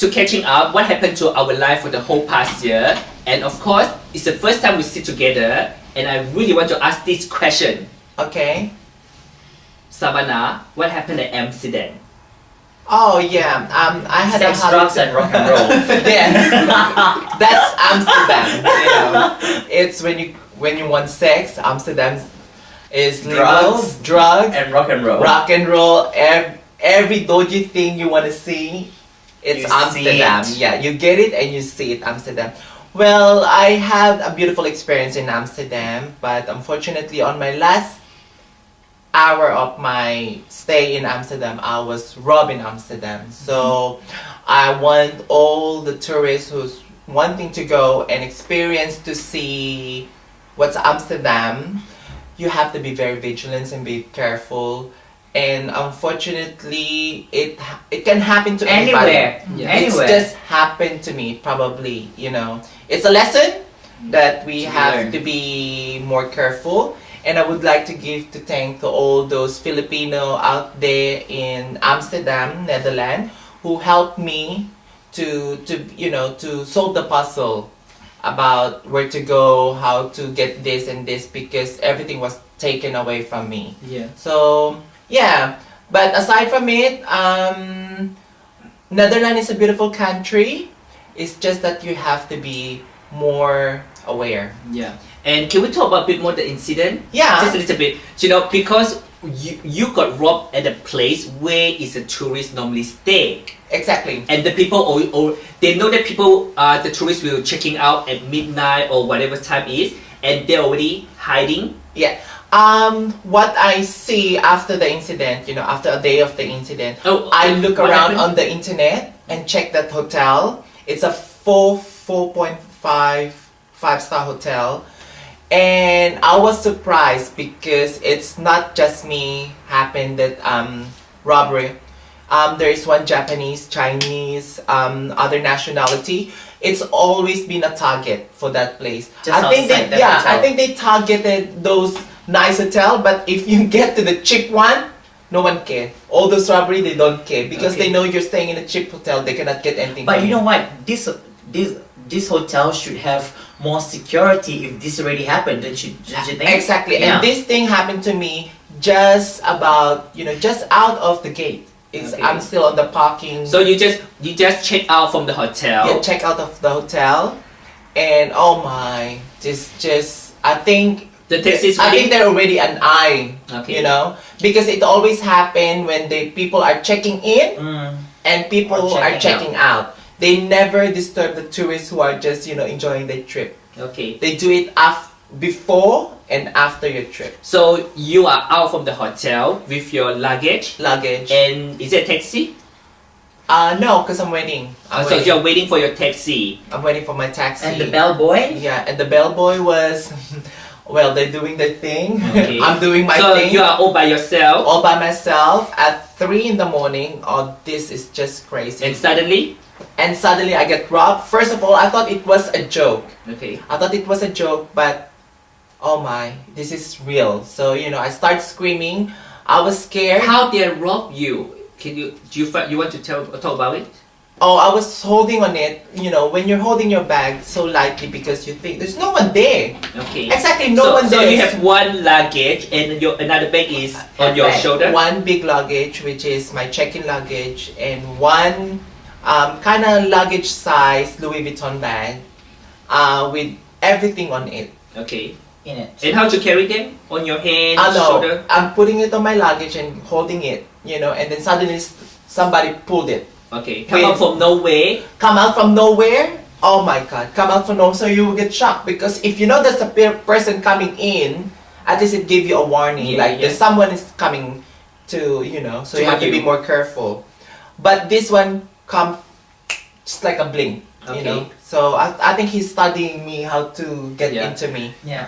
to catching up what happened to our life for the whole past year. And of course, it's the first time we sit together, and I really want to ask this question. Okay. Savannah, what happened at Amsterdam? Oh yeah, I had Sex, a drugs, and rock and roll. Yes, that's Amsterdam. You know, it's when you want sex, Amsterdam is legal. Drugs, and rock and roll. rock and roll. Every dodgy thing you want to see, it's You Amsterdam. see it. Yeah, you get it and you see it, Amsterdam. Well, I had a beautiful experience in Amsterdam, but unfortunately, on my last hour of my stay in Amsterdam, I was robbed in Amsterdam. So I want all the tourists who's wanting to go and experience to see what's Amsterdam. You have to be very vigilant and be careful. And unfortunately, it can happen to anybody. Anywhere. Yeah. It's Anywhere. just happened to me, probably. You know, it's a lesson that we have learn. to be more careful. And I would like to give to thank to all those Filipino out there in Amsterdam, Netherlands, who helped me to solve the puzzle about where to go, how to get this and this, because everything was taken away from me. Yeah. So yeah, but aside from it, Netherlands is a beautiful country. It's just that you have to be more aware. Yeah. And can we talk about a bit more the incident? Yeah. Just a little bit. You know, because you got robbed at a place where is a tourist normally stay. Exactly. And the people, or they know that people, the tourists will checking out at midnight or whatever time is, and they're already hiding. Yeah. What I see after the incident, after a day of the incident, I look what around happened? on the internet and check that hotel. It's a 4.5-star hotel. And I was surprised because it's not just me happened that robbery. There is one Japanese, Chinese, other nationality. It's always been a target for that place. Just I think outside they, that hotel. I think they targeted those nice hotel, but if you get to the cheap one, no one care. All those robbery, they don't care because Okay. they know you're staying in a cheap hotel. They cannot get anything. But from you know what? This hotel should have more security if this already happened, don't you think? Exactly. Yeah. And this thing happened to me just about, just out of the gate. Okay. I'm still on the parking. So you just check out from the hotel. Yeah, check out of the hotel, and oh my, just I think The taxi is I think ready. they're already an eye. Okay. Because it always happen when people are checking in and people Or are checking checking out. They never disturb the tourists who are just enjoying their trip. Okay. They do it before and after your trip. So you are out from the hotel with your luggage, Luggage. and is it a taxi? No, because I'm waiting. So you're waiting for your taxi. I'm waiting for my taxi. And the bellboy? Yeah, and the bellboy was, well, they're doing their thing. Okay. I'm doing my So thing. you are all by yourself, all by myself at 3 in the morning. Oh, this is just crazy. and suddenly, Suddenly I get robbed. First of all, I thought it was a joke. okay. I thought it was a joke, but oh my, this is real. So I start screaming. I was scared. How they rob you? You want to talk about it? Oh, I was holding on it. When you're holding your bag so lightly because you think there's no one there. Okay. Exactly, no one So there. you have one luggage and another bag is on your Handbag. shoulder. One big luggage, which is my check-in luggage, and one kind of luggage size Louis Vuitton bag with everything on it. Okay. In it. And how to carry them on your hand, I know. shoulder? I'm putting it on my luggage and holding it, and then suddenly somebody pulled it. Okay. Come out from nowhere. Come out from nowhere. Oh my God! Come out from nowhere, so you will get shocked because if you know there's a person coming in, at least it give you a warning, Yeah, like yeah. there's someone is coming to, so To you have to you. be more careful. But this one come just like a blink, Okay. So I think he's studying me how to get Yeah. into me. Yeah.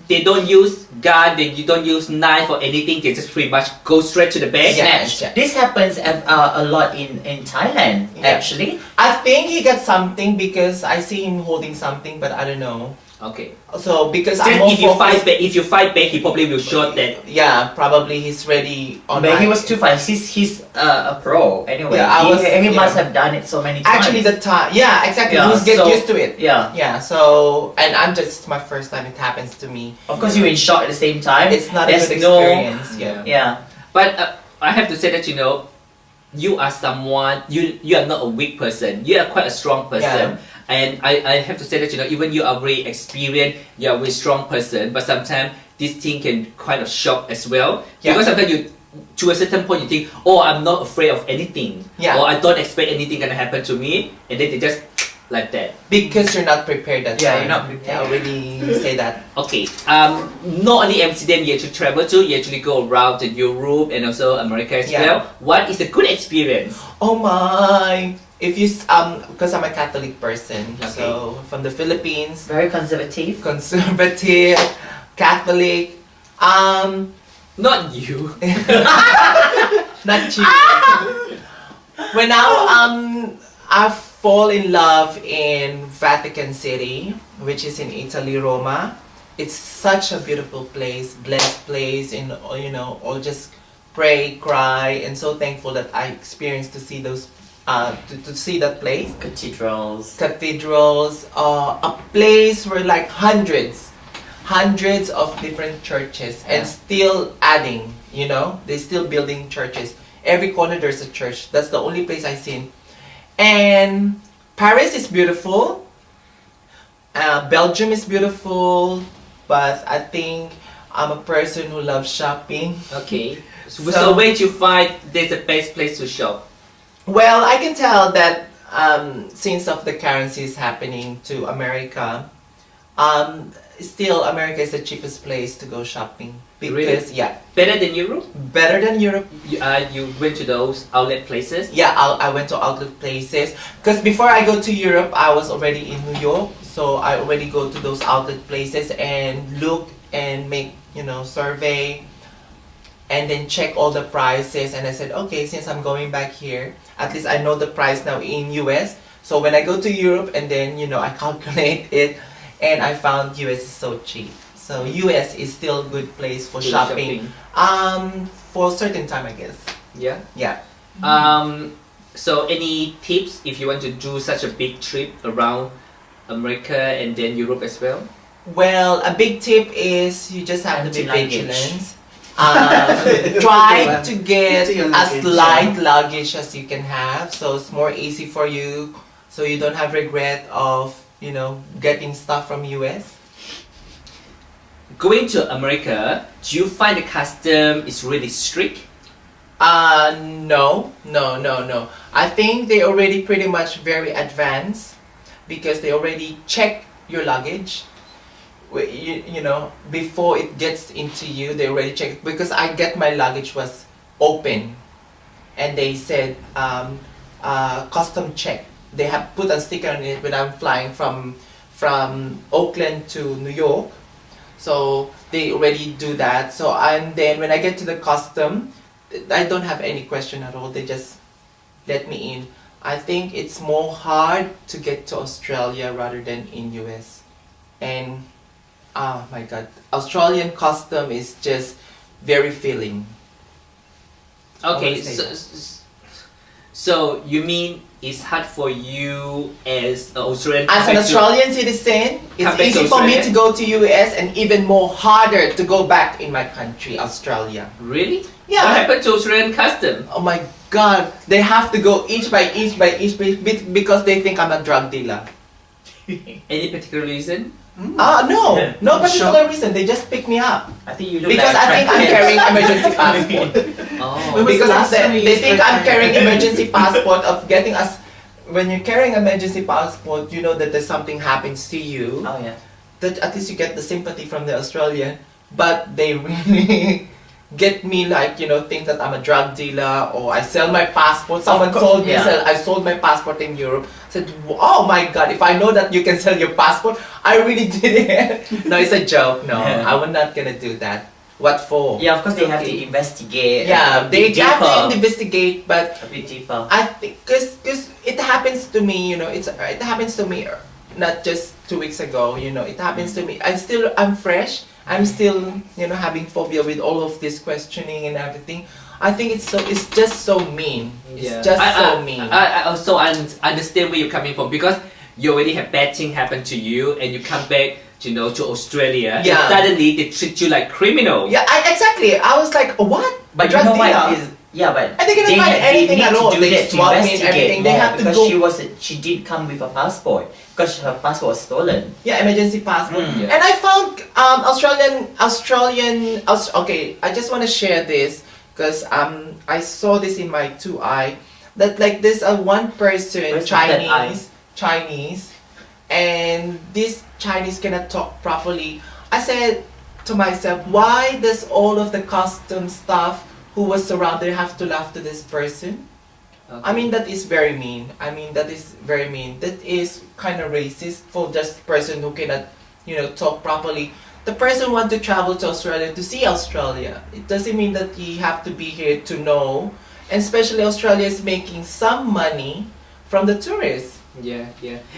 They don't use gun, you don't use knife or anything, they just pretty much go straight to the bag. Yeah. Snatch. This happens a lot in Thailand, Yeah. actually. I think he got something because I see him holding something, but I don't know. Okay. So because Just I'm more if you fight focused, back, if you fight back, he probably will shot that. yeah, probably he's ready on But he my- was too fast. He's a pro anyway. Yeah, He yeah. must have done it so many times. Actually, the time, yeah, exactly. Yeah, He's get so- used to it. Yeah. Yeah. So, and I'm just my first time it happens to me. Of course, you're in shock at the same time. It's not a There's good no- experience. Yeah. Yeah. But I have to say that you are someone you are not a weak person. You are quite a strong person. And I have to say that even you are very experienced, you are a very strong person. But sometimes this thing can kind of shock as well. Yeah. Because sometimes you, to a certain point, you think, oh, I'm not afraid of anything. Yeah. Or I don't expect anything gonna happen to me, and then they just like that. Because you're not prepared that Yeah, time. you're not prepared. Yeah, I already say that. Okay. Not only Amsterdam you actually travel to, you actually go around to Europe and also America as Yeah. well. What is a good experience? Oh my! If you because I'm a Catholic person, Okay. so from the Philippines, Very conservative. conservative, Catholic, Not you. not you. When I fall in love in Vatican City, which is in Italy, Roma. It's such a beautiful place, blessed place, and or just pray, cry, and so thankful that I experienced to see those, to see that place. Cathedrals. Cathedrals, a place where like hundreds of different churches, and still adding. They're still building churches. Every corner there's a church. That's the only place I've seen. And Paris is beautiful. Belgium is beautiful, but I think I'm a person who loves shopping. Okay. So So- where do you find there's the best place to shop? Well, I can tell that since of the currencies happening to America, still America is the cheapest place to go shopping. Because Better than Europe? better than Europe. You went to those outlet places? Yeah, I went to outlet places. Because before I go to Europe, I was already in New York. So I already go to those outlet places and look and make, survey. And then check all the prices. And I said, okay, since I'm going back here, at least I know the price now in US. So when I go to Europe and then, I calculate it. And I found US is so cheap. So US is still a good place for Good shopping. For a certain time, I guess. Yeah. Yeah. So any tips if you want to do such a big trip around America and then Europe as well? Well, a big tip is you just have to be Anti-luggage. vigilant. Try to get Empty your as luggage, light luggage as you can have, so it's more easy for you, so you don't have regret of getting stuff from US. Going to America, do you find the custom is really strict? No. I think they already pretty much very advanced because they already check your luggage. Before it gets into you, they already check. Because I get my luggage was open, and they said custom check. They have put a sticker on it when I'm flying from Oakland to New York. So they already do that. So and then when I get to the custom, I don't have any question at all. They just let me in. I think it's more hard to get to Australia rather than in US. And oh my God, Australian custom is just very filling. Okay, Always say so you mean it's hard for you as an Australian As an compared to- Australian citizen, it's Come back to easy for me Australia? to go to US and even more harder to go back in my country, Australia. Really? Yeah. What happened to Australian custom? Oh my God, they have to go each by each because they think I'm a drug dealer. Any particular reason? No, Yeah. no particular reason. They just pick me up I think you look because like I think I'm carrying emergency passport. Oh. When was Because the last time you they used think your I'm card? carrying emergency passport of getting us. When you're carrying emergency passport, you know that there's something happens to you. Oh yeah. That at least you get the sympathy from the Australian, but they really get me think that I'm a drug dealer or I sell my passport. Someone told me yeah. I sold my passport in Europe. Said, oh my God, if I know that you can sell your passport, I really did it. No, it's a joke. No, Yeah. I'm not gonna do that. What for? Yeah, of course they have to Okay. investigate. Yeah, a they bit have deeper. to investigate, but A bit deeper. I think because it happens to me, it happens to me not just 2 weeks ago. You know, it happens to me. I'm fresh. I'm still, you know, having phobia with all of this questioning and everything. I think it's just so mean. It's just so mean. I also understand where you're coming from, because you already have bad thing happen to you and you come back, you know, to Australia. Yeah. And suddenly they treat you like criminal. Yeah, exactly. I was like, what? But you know what is, yeah, but And they cannot find anything need at to all. do They that to swab me and investigate everything. They more, have to because go. she did come with a passport, because her passport was stolen. Yeah, emergency passport. Yeah. And I found okay, I just want to share this because I saw this in my 2 eye that like there's a one person Where's the third eye? Chinese, and this Chinese cannot talk properly. I said to myself, why does all of the custom staff who was surrounded have to laugh to this person? Okay. I mean, that is very mean. That is very mean. That is kind of racist for just person who cannot, you know, talk properly. The person want to travel to Australia to see Australia. It doesn't mean that you have to be here to know. And especially Australia is making some money from the tourists. Yeah.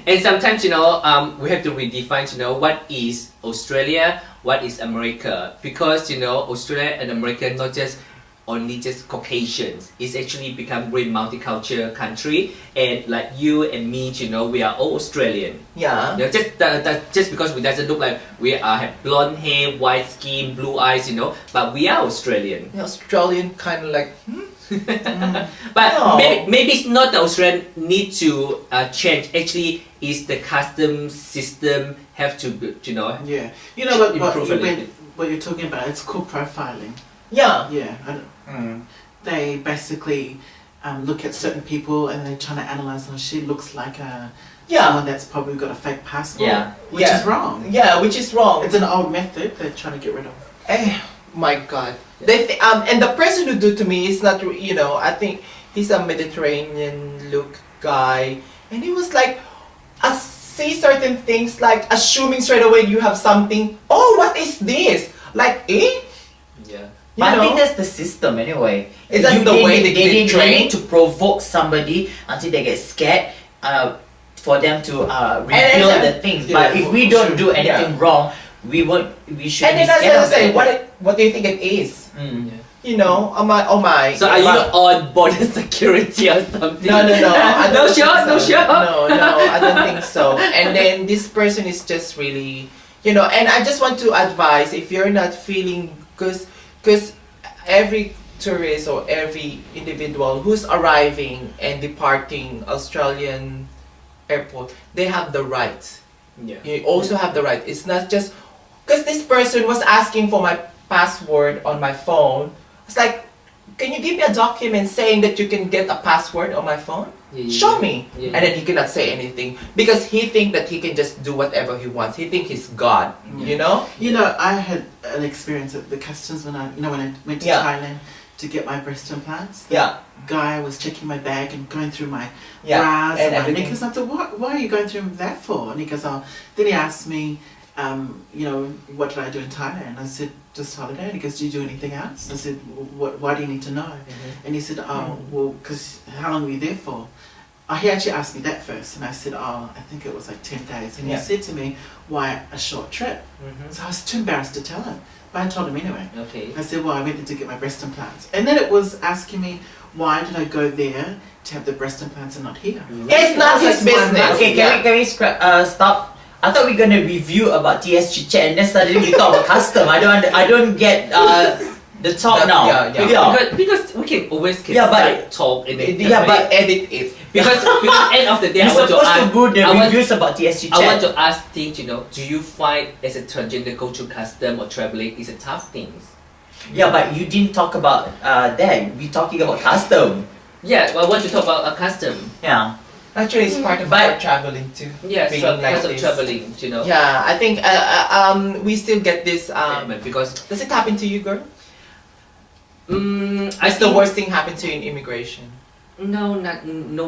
And sometimes, you know, we have to redefine, you know, what is Australia, what is America. Because, you know, Australia and America not just only just Caucasians. It's actually become very multicultural country. And like you and me, you know, we are all Australian. Yeah. You know, just because we doesn't look like we have blonde hair, white skin, blue eyes, you know, but we are Australian. The Australian kind of like, But No. maybe it's not the Australian need to change. Actually, it's the custom system have to, you know. Yeah, you know Improve a little bit. what you're talking about. It's called profiling. yeah. Yeah, they basically look at certain people and they're trying to analyze. Oh, she looks like someone that's probably got a fake passport. Yeah. which Yeah. is wrong. Yeah, which is wrong. It's an old method they're trying to get rid of. My God. And the person who do to me is not, you know, I think he's a Mediterranean look guy, and he was like, I see certain things like assuming straight away you have something. Oh, what is this? Like, Yeah. You But I know? think that's the system anyway. Is that the way they get trained? need to provoke somebody until they get scared, for them to reveal then- the things. Yeah, But if we don't do yeah. anything wrong, we should And be then I scared of say, it. what do you think it is? Mm. You know, oh my. So are you on border security or something? No. I No don't shot, think no so. shot. No, I don't think so. And then this person is just really, you know, and I just want to advise, if you're not feeling, because every tourist or every individual who's arriving and departing Australian airport, they have the right. Yeah. You also have the right. It's not just because this person was asking for my password on my phone. It's like, can you give me a document saying that you can get a password on my phone? Yeah, Show me. yeah. And then he cannot say anything because he think that he can just do whatever he wants. He think he's God. You know? You know, I had an experience at the customs when I went to Yeah. Thailand to get my breast implants. Yeah. Guy was checking my bag and going through my Yeah. bras And and my everything. knickers. I thought, why are you going through that for? And he goes, oh. Then he asked me, you know, what did I do in Thailand? I said, just holiday. And he goes, do you do anything else? I said, why do you need to know? And he said, oh, well, because how long were you there for? He actually asked me that first, and I said, oh, I think it was like 10 days. And Yeah. he said to me, why a short trip? So I was too embarrassed to tell him, but I told him anyway. Okay. I said, well, I went there to get my breast implants. And then it was asking me, why did I go there to have the breast implants and not here? It's not his That's why I'm business. Okay, Yeah. can we stop? I thought we were gonna review about TSchitchat and then suddenly we talk about custom. I don't get the talk now. Yeah. Because we can always Yeah, but- start talk in it. Yeah, but- edit it. because end of the day, You're I want to supposed to ask. do the I want- reviews about TSchitchat. I want to ask things, you know, do you find as a transgender go to custom or traveling is a tough thing? Yeah, but you didn't talk about that. We talking about custom. Yeah, well, I want to talk about a custom. Yeah. Actually, it's part of But- our traveling too. Yeah, Being so like because of this. traveling, you know. Yeah, I think we still get this. Because Does it happen to you, girl? I What's the think- worst thing happened to you in immigration? No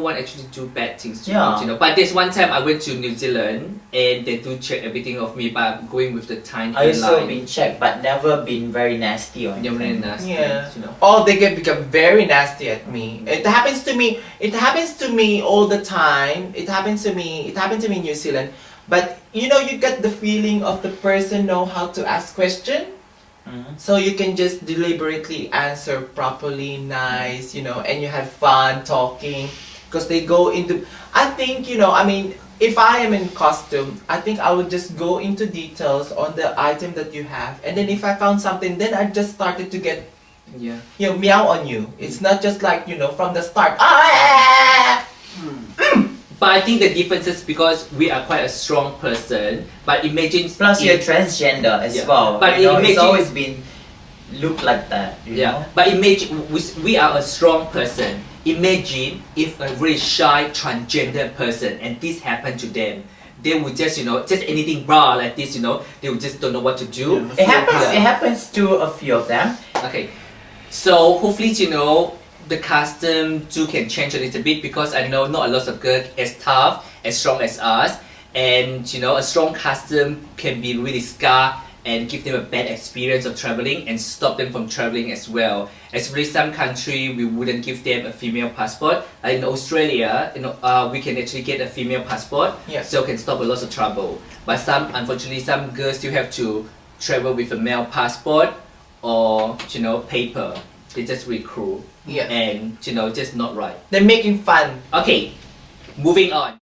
one actually do bad things to Yeah. me, you know. But this one time I went to New Zealand and they do check everything of me, but I'm going with the Thai I also airline. been checked, but never been very nasty or They're anything. really nasty, Yeah. you know. Oh, they get become very nasty at me. It happens to me. It happens to me all the time. It happens to me. It happened to me in New Zealand. But you know, you get the feeling of the person know how to ask question. So you can just deliberately answer properly, nice, you know, and you have fun talking because they go into. I think, you know, I mean, if I am in costume, I think I would just go into details on the item that you have, and then if I found something, then I just started to get, Yeah. you know, meow on you. It's not just like, you know, from the start. Ah! But I think the difference is because we are quite a strong person. But imagine Plus, if- you're transgender as Yeah. well. But you know, it's imagine- always been looked like that. You Yeah, know? but imagine we are a strong person. Imagine if a very shy transgender person and this happened to them. They would just, you know, just anything blah like this, you know, they would just don't know what to do. Yeah. It happens. Yeah. It happens to a few of them. Okay, so hopefully, you know, the custom too can change a little bit because I know not a lot of girls as tough, as strong as us, and you know, a strong custom can be really scar and give them a bad experience of traveling and stop them from traveling as well. Especially some country we wouldn't give them a female passport. Like in Australia, you know, we can actually get a female passport, Yeah. so can stop a lot of trouble. But some, unfortunately, some girls still have to travel with a male passport or, you know, paper. It's just really cruel. Yeah. And, you know, just not right. They're making fun. Okay, moving on.